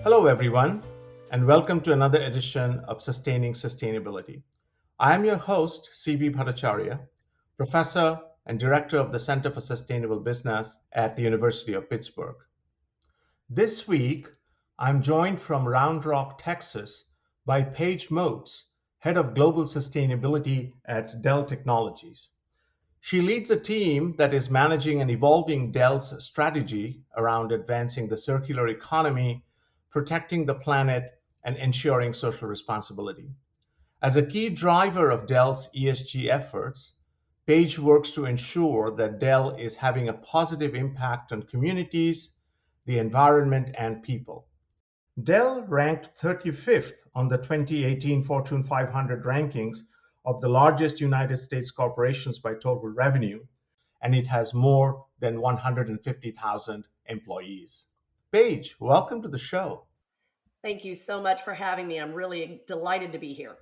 Hello, everyone, and welcome to another edition of Sustaining Sustainability. I am your host, CB Bhattacharya, professor and director of the Center for Sustainable Business at the University of Pittsburgh. This week, I'm joined from Round Rock, Texas, by Page Motes, head of global sustainability at Dell Technologies. She leads a team that is managing and evolving Dell's strategy around advancing the circular economy, protecting the planet, and ensuring social responsibility. As a key driver of Dell's ESG efforts, Page works to ensure that Dell is having a positive impact on communities, the environment, and people. Dell ranked 35th on the 2018 Fortune 500 rankings of the largest United States corporations by total revenue, and it has more than 150,000 employees. Paige, welcome to the show. Thank you so much for having me. I'm really delighted to be here.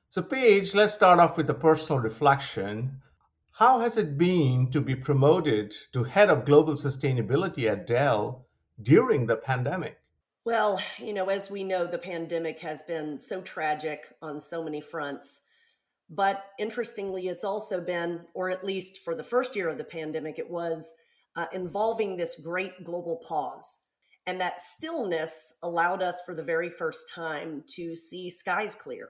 So, Paige, let's start off with a personal reflection. How has it been to be promoted to head of global sustainability at Dell during the pandemic? Well, as we know, the pandemic has been so tragic on so many fronts. But interestingly, it's also been, or at least for the first year of the pandemic, it was involving this great global pause. And that stillness allowed us for the very first time to see skies clear.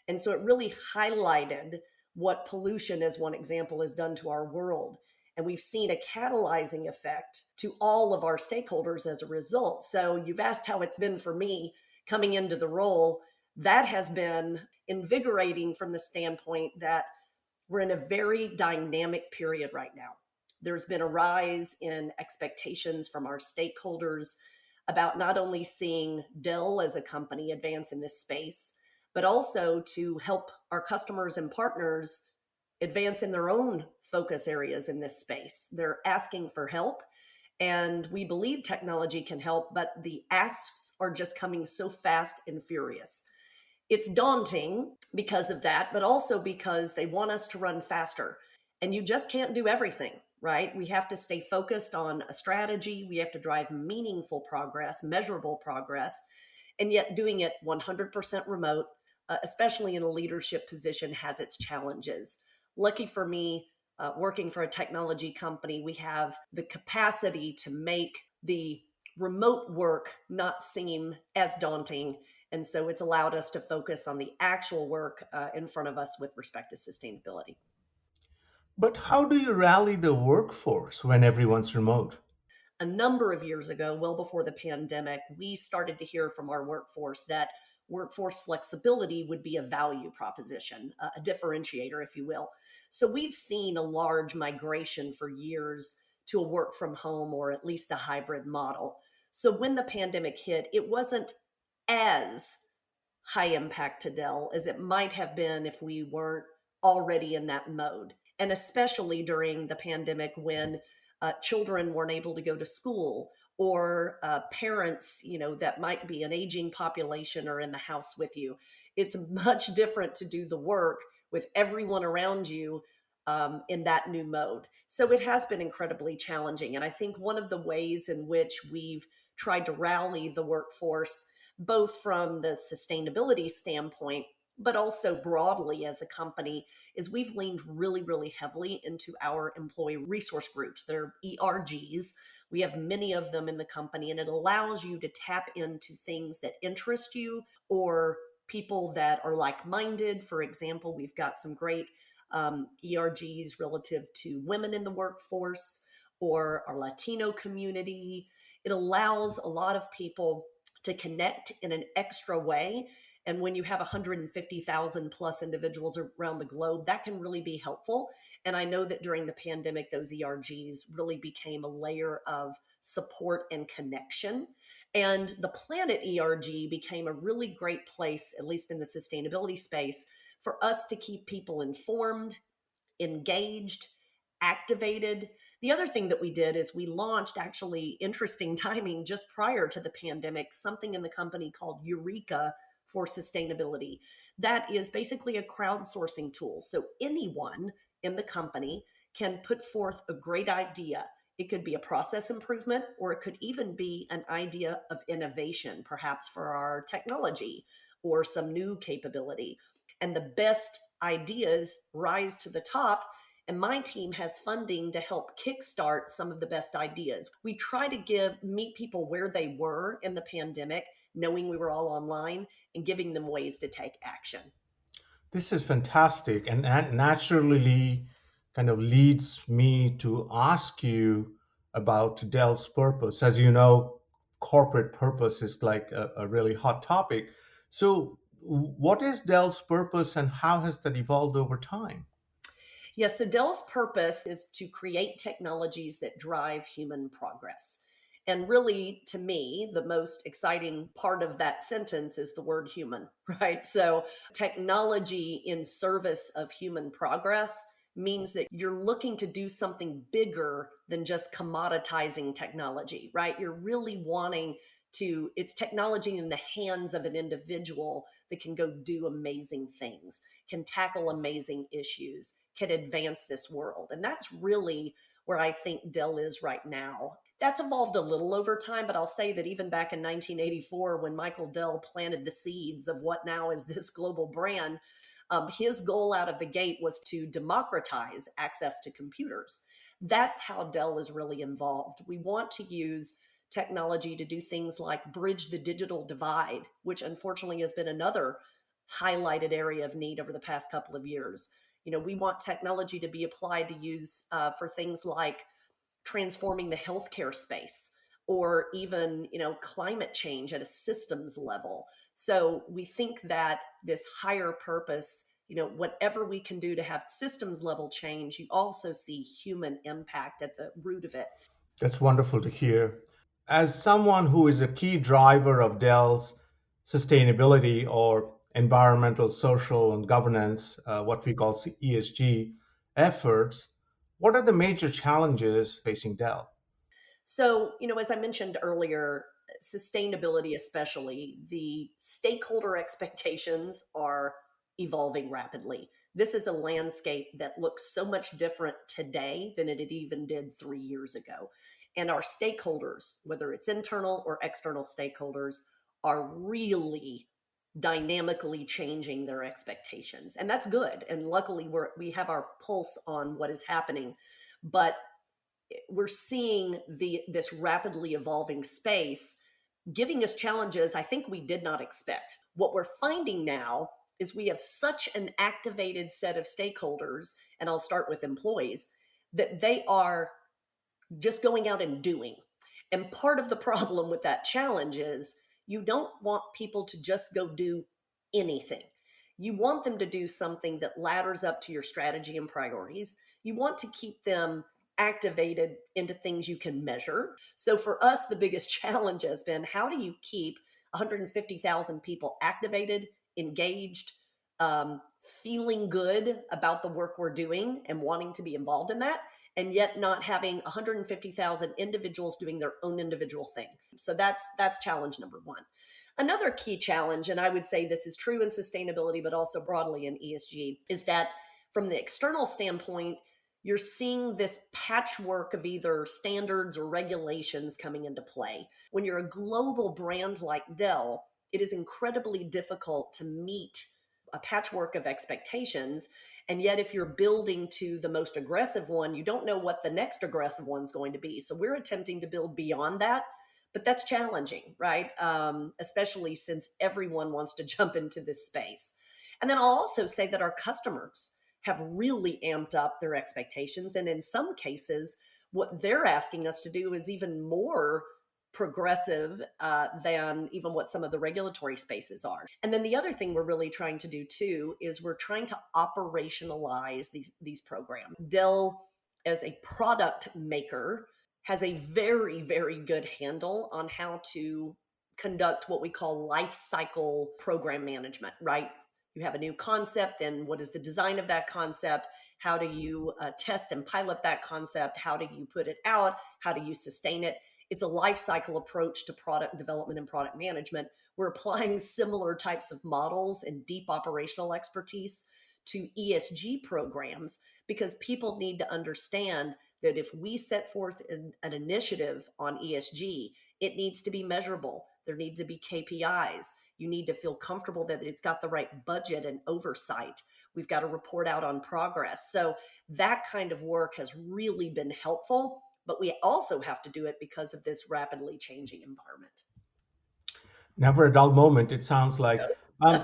And so it really highlighted what pollution, as one example, has done to our world. And we've seen a catalyzing effect to all of our stakeholders as a result. So you've asked how it's been for me coming into the role. That has been invigorating from the standpoint that we're in a very dynamic period right now. There's been a rise in expectations from our stakeholders about not only seeing Dell as a company advance in this space, but also to help our customers and partners advance in their own focus areas in this space. They're asking for help, and we believe technology can help, but the asks are just coming so fast and furious. It's daunting because of that, but also because they want us to run faster. And you just can't do everything, right? We have to stay focused on a strategy. We have to drive meaningful progress, measurable progress, and yet doing it 100% remote, especially in a leadership position, has its challenges. Lucky for me, working for a technology company, we have the capacity to make the remote work not seem as daunting. And so it's allowed us to focus on the actual work in front of us with respect to sustainability. But how do you rally the workforce when everyone's remote? A number of years ago, well before the pandemic, we started to hear from our workforce that workforce flexibility would be a value proposition, a differentiator, if you will. So we've seen a large migration for years to a work from home or at least a hybrid model. So when the pandemic hit, it wasn't as high impact to Dell as it might have been if we weren't already in that mode. And especially during the pandemic when children weren't able to go to school or parents, that might be an aging population are in the house with you. It's much different to do the work with everyone around you in that new mode. So it has been incredibly challenging. And I think one of the ways in which we've tried to rally the workforce, both from the sustainability standpoint, but also broadly as a company, is we've leaned really, really heavily into our employee resource groups. They're ERGs. We have many of them in the company, and it allows you to tap into things that interest you or people that are like-minded. For example, we've got some great ERGs relative to women in the workforce or our Latino community. It allows a lot of people to connect in an extra way. And when you have 150,000 plus individuals around the globe, that can really be helpful. And I know that during the pandemic, those ERGs really became a layer of support and connection. And the Planet ERG became a really great place, at least in the sustainability space, for us to keep people informed, engaged, activated. The other thing that we did is we launched, actually interesting timing, just prior to the pandemic, something in the company called Eureka for Sustainability. That is basically a crowdsourcing tool. So anyone in the company can put forth a great idea. It could be a process improvement, or it could even be an idea of innovation, perhaps for our technology or some new capability. And the best ideas rise to the top. And my team has funding to help kickstart some of the best ideas. We try to meet people where they were in the pandemic, knowing we were all online, and giving them ways to take action. This is fantastic, and that naturally kind of leads me to ask you about Dell's purpose. As you know, corporate purpose is like a really hot topic. So, what is Dell's purpose, and how has that evolved over time? Yes, so Dell's purpose is to create technologies that drive human progress. And really, to me, the most exciting part of that sentence is the word human, right? So, technology in service of human progress means that you're looking to do something bigger than just commoditizing technology, right? You're really wanting it's technology in the hands of an individual that can go do amazing things, can tackle amazing issues, can advance this world. And that's really where I think Dell is right now. That's evolved a little over time, but I'll say that even back in 1984, when Michael Dell planted the seeds of what now is this global brand, his goal out of the gate was to democratize access to computers. That's how Dell is really involved. We want to use technology to do things like bridge the digital divide, which unfortunately has been another highlighted area of need over the past couple of years. We want technology to be applied to use for things like transforming the healthcare space, or even climate change at a systems level. So we think that this higher purpose, whatever we can do to have systems level change, you also see human impact at the root of it. That's wonderful to hear. As someone who is a key driver of Dell's sustainability or environmental, social, and governance, what we call ESG efforts, what are the major challenges facing Dell? So, as I mentioned earlier, sustainability, especially, the stakeholder expectations are evolving rapidly. This is a landscape that looks so much different today than it even did 3 years ago. And our stakeholders, whether it's internal or external stakeholders, are really dynamically changing their expectations. And that's good. And luckily, we have our pulse on what is happening. But we're seeing this rapidly evolving space giving us challenges I think we did not expect. What we're finding now is we have such an activated set of stakeholders, and I'll start with employees, that they are just going out and doing. And part of the problem with that challenge is you don't want people to just go do anything. You want them to do something that ladders up to your strategy and priorities. You want to keep them activated into things you can measure. So for us, the biggest challenge has been, how do you keep 150,000 people activated, engaged, feeling good about the work we're doing and wanting to be involved in that, and yet not having 150,000 individuals doing their own individual thing. So that's challenge number one. Another key challenge, and I would say this is true in sustainability, but also broadly in ESG, is that from the external standpoint, you're seeing this patchwork of either standards or regulations coming into play. When you're a global brand like Dell, it is incredibly difficult to meet a patchwork of expectations. And yet, if you're building to the most aggressive one, you don't know what the next aggressive one's going to be. So we're attempting to build beyond that. But that's challenging, right? Especially since everyone wants to jump into this space. And then I'll also say that our customers have really amped up their expectations. And in some cases, what they're asking us to do is even more progressive than even what some of the regulatory spaces are. And then the other thing we're really trying to do too is we're trying to operationalize these programs. Dell, as a product maker, has a very, very good handle on how to conduct what we call life cycle program management, right? You have a new concept, then what is the design of that concept? How do you test and pilot that concept? How do you put it out? How do you sustain it? It's a life cycle approach to product development and product management. We're applying similar types of models and deep operational expertise to ESG programs because people need to understand that if we set forth an initiative on ESG, it needs to be measurable. There need to be KPIs. You need to feel comfortable that it's got the right budget and oversight. We've got to report out on progress. So that kind of work has really been helpful, but we also have to do it because of this rapidly changing environment. Never a dull moment, it sounds like. Um,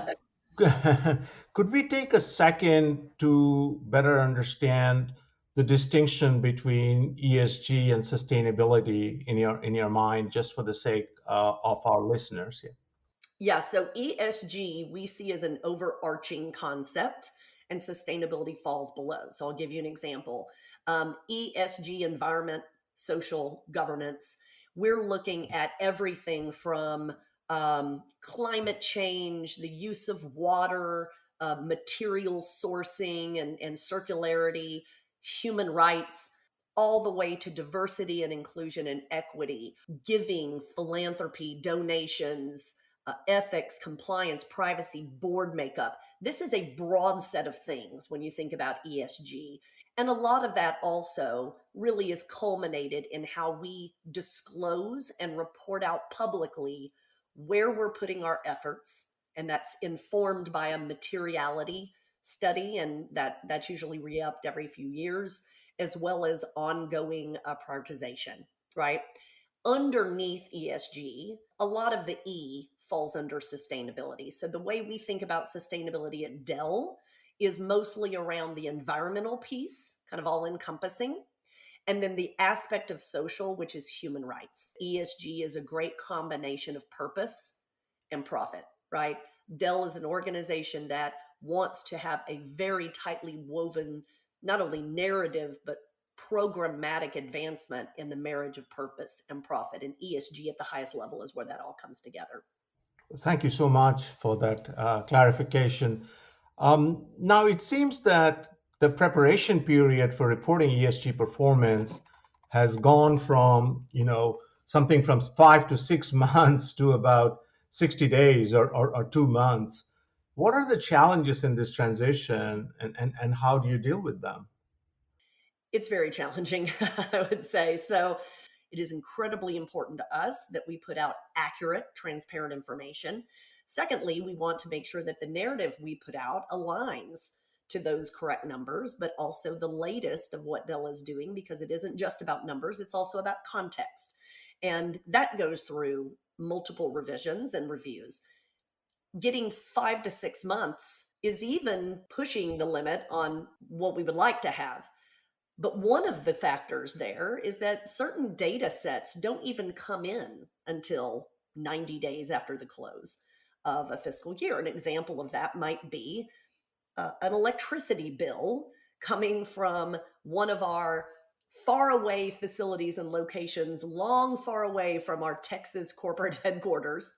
could we take a second to better understand the distinction between ESG and sustainability in your mind, just for the sake of our listeners here? Yeah, so ESG we see as an overarching concept, and sustainability falls below. So I'll give you an example. ESG, environment, social governance, we're looking at everything from climate change, the use of water, material sourcing and circularity, human rights, all the way to diversity and inclusion and equity, giving, philanthropy, donations, ethics, compliance, privacy, board makeup. This is a broad set of things when you think about ESG. And a lot of that also really is culminated in how we disclose and report out publicly where we're putting our efforts. And that's informed by a materiality study, and that's usually re-upped every few years, as well as ongoing prioritization, right? Underneath ESG, a lot of the E falls under sustainability. So the way we think about sustainability at Dell is mostly around the environmental piece, kind of all encompassing, and then the aspect of social, which is human rights. ESG is a great combination of purpose and profit, right? Dell is an organization that wants to have a very tightly woven, not only narrative, but programmatic advancement in the marriage of purpose and profit. And ESG at the highest level is where that all comes together. Thank you so much for that clarification. Now, it seems that the preparation period for reporting ESG performance has gone from, something from 5 to 6 months to about 60 days or 2 months. What are the challenges in this transition, and how do you deal with them? It's very challenging, I would say. So it is incredibly important to us that we put out accurate, transparent information. Secondly, we want to make sure that the narrative we put out aligns to those correct numbers, but also the latest of what Dell is doing, because it isn't just about numbers, it's also about context. And that goes through multiple revisions and reviews. Getting 5 to 6 months is even pushing the limit on what we would like to have. But one of the factors there is that certain data sets don't even come in until 90 days after the close of a fiscal year. An example of that might be an electricity bill coming from one of our faraway facilities and locations, long far away from our Texas corporate headquarters.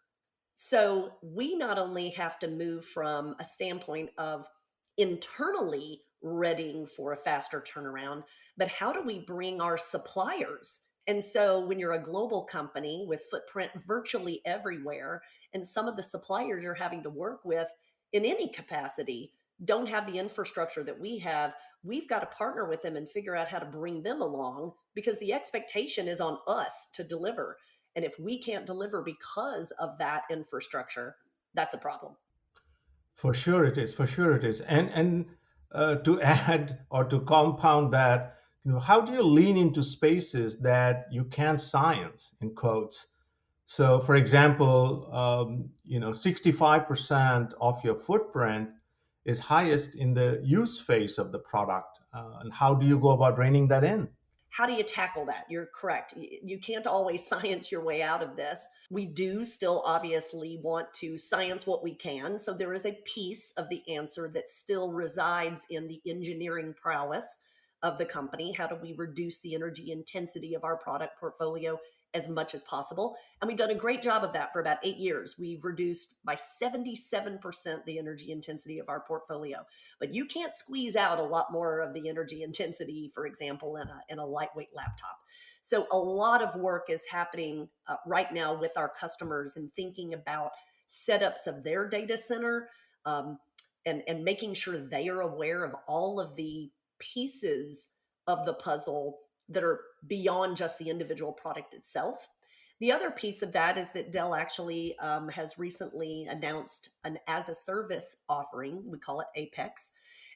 So we not only have to move from a standpoint of internally readying for a faster turnaround, but how do we bring our suppliers? And so when you're a global company with footprint virtually everywhere, and some of the suppliers you're having to work with in any capacity don't have the infrastructure that we have, we've got to partner with them and figure out how to bring them along, because the expectation is on us to deliver. And if we can't deliver because of that infrastructure, that's a problem. For sure it is. For sure it is. And to add or to compound that, how do you lean into spaces that you can't science in quotes? So, for example, 65% of your footprint is highest in the use phase of the product. And how do you go about reining that in? How do you tackle that? You're correct. You can't always science your way out of this. We do still obviously want to science what we can. So there is a piece of the answer that still resides in the engineering prowess of the company. How do we reduce the energy intensity of our product portfolio as much as possible? And we've done a great job of that for about 8 years. We've reduced by 77% the energy intensity of our portfolio. But you can't squeeze out a lot more of the energy intensity, for example, in a lightweight laptop. So a lot of work is happening right now with our customers and thinking about setups of their data center, and making sure they are aware of all of the pieces of the puzzle that are beyond just the individual product itself. The other piece of that is that Dell actually has recently announced an as a service offering. We call it Apex.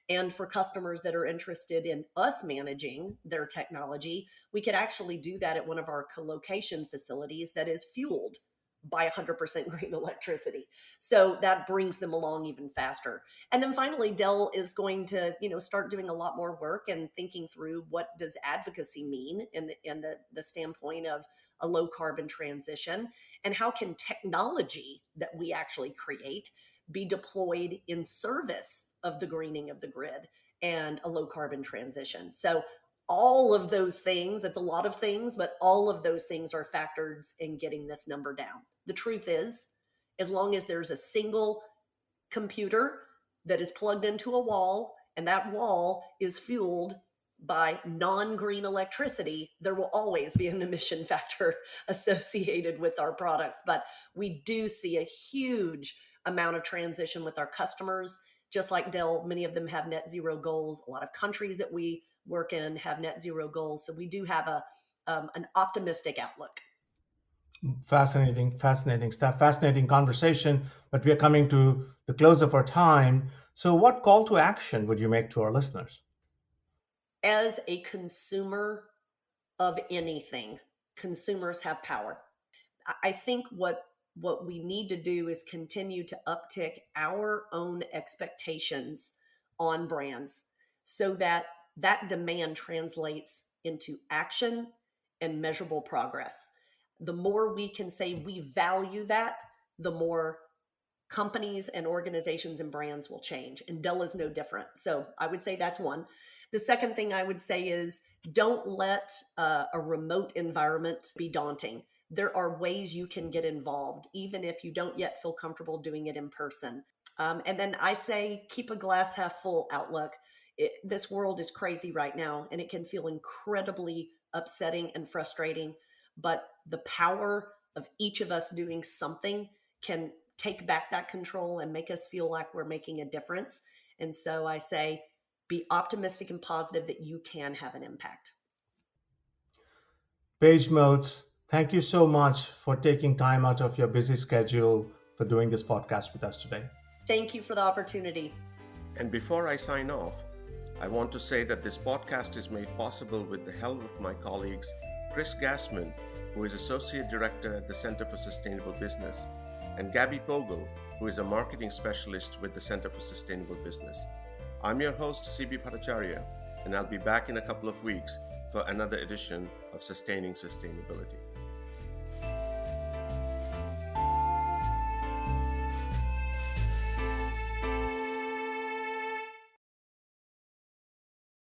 And for customers that are interested in us managing their technology, we could actually do that at one of our co-location facilities that is fueled by 100% green electricity. So that brings them along even faster. And then finally, Dell is going to, start doing a lot more work and thinking through what does advocacy mean in the standpoint of a low carbon transition, and how can technology that we actually create be deployed in service of the greening of the grid and a low carbon transition. So all of those things, it's a lot of things, but all of those things are factors in getting this number down. The truth is, as long as there's a single computer that is plugged into a wall and that wall is fueled by non-green electricity, there will always be an emission factor associated with our products. But we do see a huge amount of transition with our customers. Just like Dell, many of them have net zero goals. A lot of countries that we work in have net zero goals. So we do have an optimistic outlook. Fascinating stuff, fascinating conversation, but we are coming to the close of our time. So what call to action would you make to our listeners? As a consumer of anything, consumers have power. I think what we need to do is continue to uptick our own expectations on brands so that demand translates into action and measurable progress. The more we can say we value that, the more companies and organizations and brands will change. And Dell is no different. So I would say that's one. The second thing I would say is don't let a remote environment be daunting. There are ways you can get involved, even if you don't yet feel comfortable doing it in person. And then I say keep a glass half full outlook. This world is crazy right now, and it can feel incredibly upsetting and frustrating. But the power of each of us doing something can take back that control and make us feel like we're making a difference. And so I say, be optimistic and positive that you can have an impact. Page Motes, thank you so much for taking time out of your busy schedule for doing this podcast with us today. Thank you for the opportunity. And before I sign off, I want to say that this podcast is made possible with the help of my colleagues, Chris Gassman, who is Associate Director at the Center for Sustainable Business, and Gabby Pogel, who is a Marketing Specialist with the Center for Sustainable Business. I'm your host, CB Bhattacharya, and I'll be back in a couple of weeks for another edition of Sustaining Sustainability.